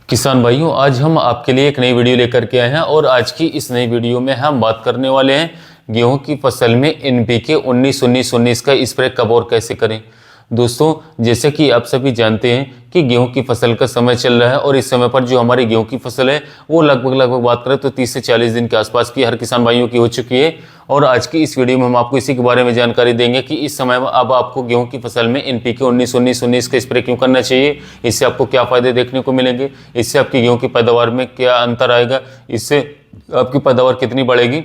किसान भाइयों, आज हम आपके लिए एक नई वीडियो लेकर के आए हैं और आज की इस नई वीडियो में हम बात करने वाले हैं गेहूं की फसल में एनपीके 19-19-19 का स्प्रे कब और कैसे करें। दोस्तों, जैसे कि आप सभी जानते हैं कि गेहूं की फसल का समय चल रहा है और इस समय पर जो हमारी गेहूं की फसल है वो लगभग बात करें तो 30 से 40 दिन के आसपास की हर किसान भाइयों की हो चुकी है। और आज की इस वीडियो में हम आपको इसी के बारे में जानकारी देंगे कि इस समय अब आपको गेहूं की फसल में एनपीके 19-19-19 का स्प्रे क्यों करना चाहिए, इससे आपको क्या फायदे देखने को मिलेंगे, इससे आपकी गेहूं की पैदावार में क्या अंतर आएगा, इससे आपकी पैदावार कितनी बढ़ेगी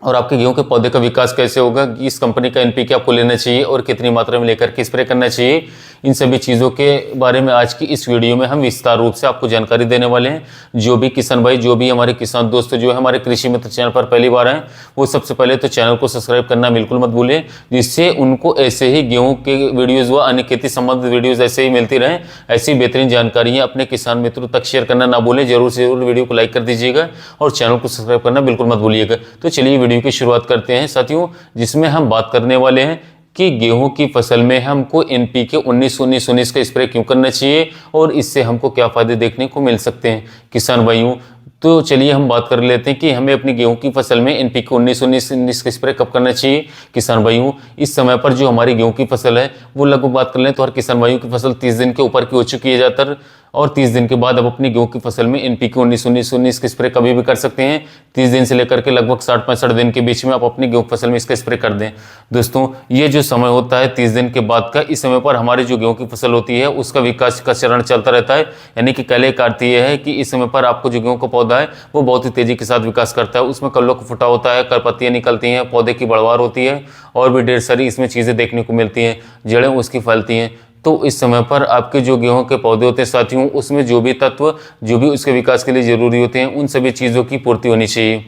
और आपके गेहूं के पौधे का विकास कैसे होगा, इस कंपनी का एनपीके आपको लेना चाहिए और कितनी मात्रा में लेकर के स्प्रे करना चाहिए। इन सभी चीज़ों के बारे में आज की इस वीडियो में हम विस्तार रूप से आपको जानकारी देने वाले हैं। जो भी किसान भाई, जो भी हमारे किसान दोस्त जो है हमारे कृषि मित्र चैनल पर पहली बार आए, वो सबसे पहले तो चैनल को सब्सक्राइब करना बिल्कुल मत भूलें, जिससे उनको ऐसे ही गेहूँ के वीडियोज़ व अन्य खेती संबंधित वीडियोज़ ऐसे ही मिलती रहें। ऐसी बेहतरीन जानकारियाँ अपने किसान मित्रों तक शेयर करना ना भूलें। जरूर से जरूर वीडियो को लाइक कर दीजिएगा और चैनल को सब्सक्राइब करना बिल्कुल मत भूलिएगा। तो चलिए वीडियो की शुरुआत करते हैं साथियों, जिसमें हम बात करने वाले हैं कि गेहूं की फसल में हमको एनपीके 19-19-19 का स्प्रे क्यों करना चाहिए और इससे हमको क्या फायदे देखने को मिल सकते हैं किसान भाइयों। तो चलिए हम बात कर लेते हैं कि हमें अपनी गेहूं की फसल में एनपीके 19-19-19 का स्प्रे कब करना चाहिए। किसान भाइयों, इस समय पर जो हमारी गेहूं की फसल है वो लगभग बात कर लें तो हर किसान भाइयों की फसल 30 दिन के ऊपर की हो चुकी है ज़्यादातर, और 30 दिन के बाद अब अपनी गेहूं की फसल में एनपीके 19-19-19 का स्प्रे कभी भी कर सकते हैं। 30 दिन से लेकर के लगभग 60-65 दिन के बीच में आप अपनी गेहूं फसल में इसका स्प्रे कर दें। दोस्तों, ये जो समय होता है 30 दिन के बाद का, इस समय पर हमारी जो गेहूं की फसल होती है उसका विकास का चरण चलता रहता है। यानी कि कले का अर्थ ये है कि इस समय पर आपको जो गेहूं का पौधा है वो बहुत ही तेजी के साथ विकास करता है। उसमें कल्लों को फुटा होता है, करपत्तियां निकलती हैं, पौधे की बढ़वार होती है और भी ढेर सारी इसमें चीज़ें देखने को मिलती हैं, जड़ें उसकी फैलती हैं। तो इस समय पर आपके जो गेहूं के पौधे होते हैं साथियों, उसमें जो भी तत्व जो भी उसके विकास के लिए जरूरी होते हैं उन सभी चीज़ों की पूर्ति होनी चाहिए।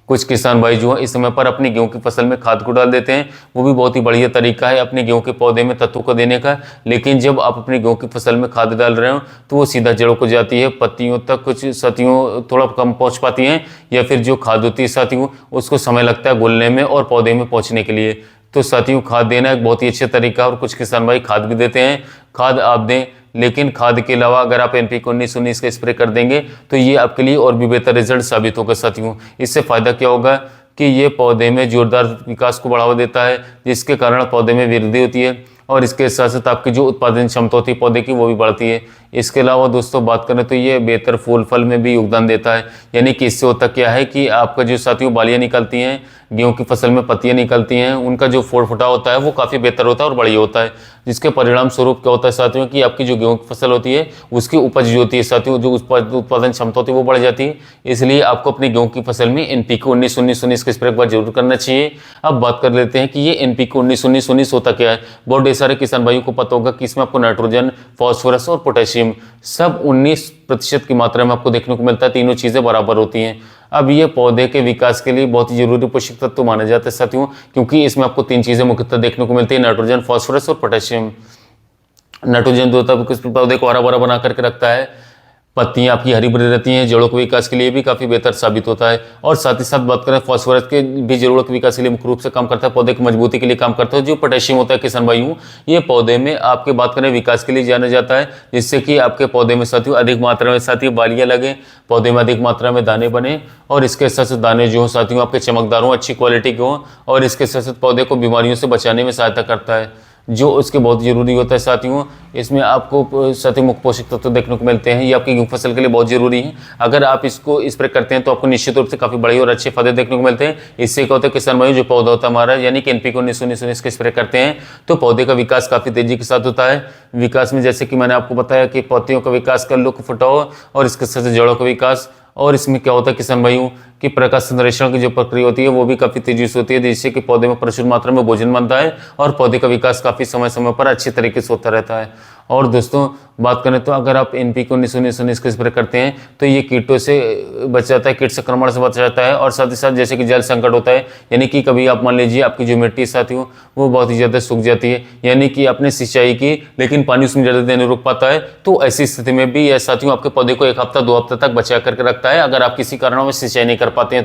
कुछ किसान भाई जो है इस समय पर अपनी गेहूं की फसल में खाद को डाल देते हैं, वो भी बहुत ही बढ़िया तरीका है अपने गेहूं के पौधे में तत्वों को देने का। लेकिन जब आप अपनी गेहूं की फसल में खाद डाल रहे हो तो वो सीधा जड़ों को जाती है, पत्तियों तक कुछ साथियों थोड़ा कम पहुंच पाती हैं, या फिर जो खाद होती है साथियों उसको समय लगता है घुलने में और पौधे में पहुंचने के लिए। तो साथियों, खाद देना एक बहुत ही अच्छा तरीका है और कुछ किसान भाई खाद भी देते हैं। खाद आप दें, लेकिन खाद के अलावा अगर आप एनपीके 19-19 का स्प्रे कर देंगे तो ये आपके लिए और भी बेहतर रिजल्ट साबित होगा साथियों। इससे फायदा क्या होगा कि ये पौधे में जोरदार विकास को बढ़ावा देता है, जिसके कारण पौधे में वृद्धि होती है और इसके साथ साथ आपकी जो उत्पादन क्षमता होती है पौधे की वो भी बढ़ती है। इसके अलावा दोस्तों बात करें तो ये बेहतर फूल फल में भी योगदान देता है। यानी कि इससे होता क्या है कि आपका जो साथियों बालियाँ निकलती हैं, गेहूं की फसल में पत्तियां निकलती हैं, उनका जो फोड़ फुटा होता है वो काफ़ी बेहतर होता है और बढ़िया होता है। जिसके परिणाम स्वरूप क्या होता है साथियों कि आपकी जो गेहूं की फसल होती है उसकी उपज जो होती है साथियों, जो उत्पादन क्षमता होती है वो बढ़ जाती है। इसलिए आपको अपनी गेहूं की फसल में एनपीके 19-19-19 का स्प्रे एक बार जरूर करना चाहिए। अब बात कर लेते हैं कि ये एनपीके 19-19-19 होता क्या है। बहुत ढेर सारे किसान भाइयों को पता होगा कि इसमें आपको नाइट्रोजन, फॉस्फोरस और पोटेशियम सब 19% की मात्रा में आपको देखने को मिलता है। तीनों चीज़ें बराबर होती हैं। अब ये पौधे के विकास के लिए बहुत ही जरूरी पोषक तत्व तो माना जाता है साथियों, क्योंकि इसमें आपको 3 चीज़ें मुख्यतः देखने को मिलती है, नाइट्रोजन, फॉस्फोरस और पोटेशियम। नाइट्रोजन दो तब किस पौधे को हरा भरा बना करके रखता है, पत्तियां आपकी हरी भरी रहती हैं, जड़ों के विकास के लिए भी काफ़ी बेहतर साबित होता है। और साथ ही साथ बात करें फॉस्फोरस के भी जड़ों के विकास के लिए मुख्य रूप से काम करता है, पौधे की मजबूती के लिए काम करता है। जो पोटेशियम होता है किसान भाइयों, ये पौधे में आपके बात करें विकास के लिए जाना जाता है, जिससे कि आपके पौधे में साथियों अधिक मात्रा में साथियों बालियाँ लगे, पौधे में अधिक मात्रा में दाने बने और इसके साथ साथ दाने जो हो साथियों आपके चमकदार हों, अच्छी क्वालिटी के हों और इसके साथ साथ पौधे को बीमारियों से बचाने में सहायता करता है, जो उसके बहुत जरूरी होता है साथियों। इसमें आपको साथियों मुख्य पोषक तत्व देखने को मिलते हैं, ये आपकी गेहूं फसल के लिए बहुत जरूरी है। अगर आप इसको स्प्रे करते हैं तो आपको निश्चित रूप से काफी बड़े और अच्छे फायदे देखने को मिलते हैं। इससे क्या होता है किसान भाइयों, जो पौधा होता है हमारा यानी कि एनपीके 19-19 का स्प्रे करते हैं तो पौधे का विकास काफी तेजी के साथ होता है। विकास में जैसे कि मैंने आपको बताया कि पत्तियों का विकास, कल्लों को फुटाव और इसके साथ जड़ों का विकास, और इसमें क्या होता है किसान भाइयों कि प्रकाश संश्लेषण की जो प्रक्रिया होती है वो भी काफ़ी तेजी से होती है, जिससे कि पौधे में प्रचुर मात्रा में भोजन बनता है और पौधे का विकास काफ़ी समय समय पर अच्छे तरीके से होता रहता है। और दोस्तों बात करें तो अगर आप एनपीके 19-19 का स्प्रे करते हैं तो ये कीटों से बचाता है, कीट संक्रमण से बचाता है। और साथ ही साथ जैसे कि जल संकट होता है, यानी कि कभी आप मान लीजिए आपकी जो मिट्टी साथियों वो बहुत ही ज़्यादा सूख जाती है, यानी कि आपने सिंचाई की लेकिन पानी उसमें ज़्यादा देर नहीं रुक पाता है, तो ऐसी स्थिति में भी यह साथियों आपके पौधे को 1 हफ्ता 2 हफ्ते तक बचा करके रखता है अगर आप किसी कारण में सिंचाई नहीं कर पाते हैं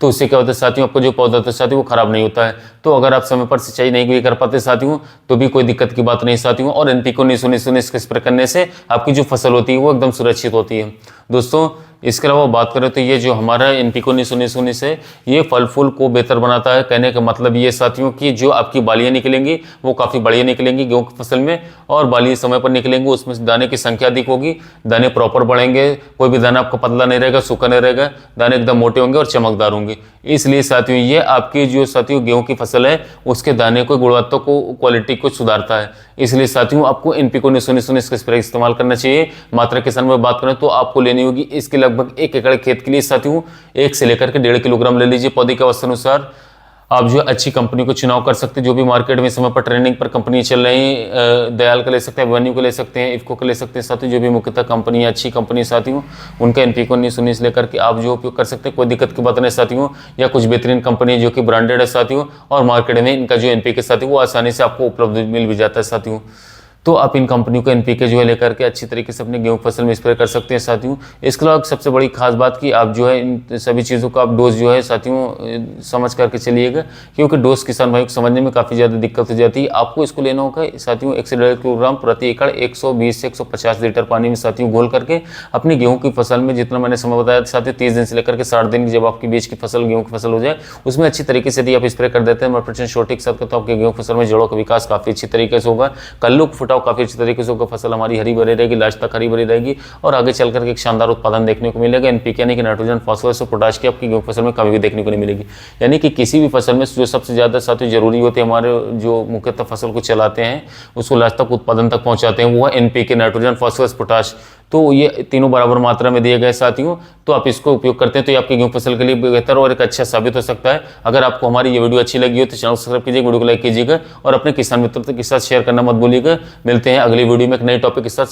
तो उससे क्या होता है साथियों, आपका जो पौधा होता है साथियों वो खराब नहीं होता है। तो अगर आप समय पर सिंचाई नहीं भी कर पाते साथियों तो भी कोई दिक्कत की बात नहीं साथियों। और एनपीके 19-19 का स्प्रे करने से आपकी जो फसल होती है वो एकदम सुरक्षित होती है। दोस्तों इसके अलावा बात करें तो ये जो हमारा एनपीके 19-19 है ये फल फूल को बेहतर बनाता है। कहने का मतलब ये साथियों कि जो आपकी बालियां निकलेंगी वो काफ़ी बढ़िया निकलेंगी गेहूं की फसल में, और बालियां समय पर निकलेंगी उसमें दाने की संख्या अधिक होगी, दाने प्रॉपर बढ़ेंगे, कोई भी दाना आपका पतला नहीं रहेगा, सूखा नहीं रहेगा, दाने एकदम मोटे होंगे और चमकदार होंगे। इसलिए साथियों ये आपकी जो साथियों गेहूं की फसल है उसके दाने को, गुणवत्ता को, क्वालिटी को सुधारता है। इसलिए साथियों आपको एनपीके 19-19 का स्प्रे इस्तेमाल करना चाहिए। मात्रा के संदर्भ में बात करें तो आपको लेनी होगी इसके लगभग 1 एकड़ खेत के लिए साथियों 1 से लेकर के 1.5 किलोग्राम ले लीजिए पौधे के अवस्था अनुसार। आप जो अच्छी कंपनी को चुनाव कर सकते हैं, जो भी मार्केट में समय पर ट्रेंडिंग पर कंपनी चल रही है, दयाल का ले सकते हैं, वेन्यू को ले सकते हैं, इफ्को का ले सकते हैं साथियों, जो भी मुख्यतः कंपनी है अच्छी कंपनी साथियों उनका एनपीके 19-19 लेकर के आप जो उपयोग कर सकते हैं, कोई दिक्कत की बात नहीं साथियों। या कुछ बेहतरीन कंपनी जो कि ब्रांडेड है साथियों और मार्केट में इनका जो एनपीके साथियों वो आसानी से आपको उपलब्ध मिल भी जाता है साथियों। तो आप इन कंपनियों का एनपीके जो है लेकर के अच्छी तरीके से अपने गेहूं फसल में स्प्रे कर सकते हैं साथियों। इसके अलावा सबसे बड़ी खास बात कि आप जो है इन सभी चीज़ों का आप डोज जो है साथियों समझ करके चलिएगा, क्योंकि डोज किसान भाइयों को समझने में काफ़ी ज़्यादा दिक्कत हो जाती है। आपको इसको लेना होगा साथियों 1 से 1.5 किलोग्राम प्रति एकड़ 120 से 150 लीटर पानी में साथियों घोल करके अपनी गेहूँ की फसल में, जितना मैंने समय बताया साथियों 30 दिन से लेकर के 60 दिन की जब आपकी बीज की फसल गेहूँ की फसल हो जाए उसमें अच्छी तरीके से यदि आप स्प्रे कर देते हैं मल्टीप्लिकेशन शॉट के साथ, तो आपके गेहूँ फसल में जड़ों का विकास काफ़ी अच्छी तरीके से होगा, कल्लू फुटाव काफ़ी अच्छी तरीके से होगा, फसल हमारी हरी भरी रहेगी, लास्ट तक हरी भरी रहेगी और आगे चल करके एक शानदार उत्पादन देखने को मिलेगा। एनपीके यानी कि नाइट्रोजन, फास्फोरस और पोटाश की आपकी गेहूं फसल में कभी भी देखने को नहीं मिलेगी। यानी कि किसी भी फसल में जो सबसे ज़्यादा साथियों जरूरी होते हैं, हमारे जो मुख्यतः फसल को चलाते हैं उसको लास्ट तक उत्पादन तक पहुंचाते हैं, वो है एनपीके, नाइट्रोजन, फास्फोरस, पोटाश। तो ये तीनों बराबर मात्रा में दिए गए साथियों, तो आप इसको उपयोग करते हैं तो ये आपकी गेहूं फसल के लिए बेहतर और एक अच्छा साबित हो सकता है। अगर आपको हमारी ये वीडियो अच्छी लगी हो तो चैनल को सब्सक्राइब कीजिएगा, वीडियो को लाइक कीजिएगा और अपने किसान मित्रों के साथ शेयर करना मत भूलिएगा। मिलते हैं अगली वीडियो में एक नए टॉपिक के साथ।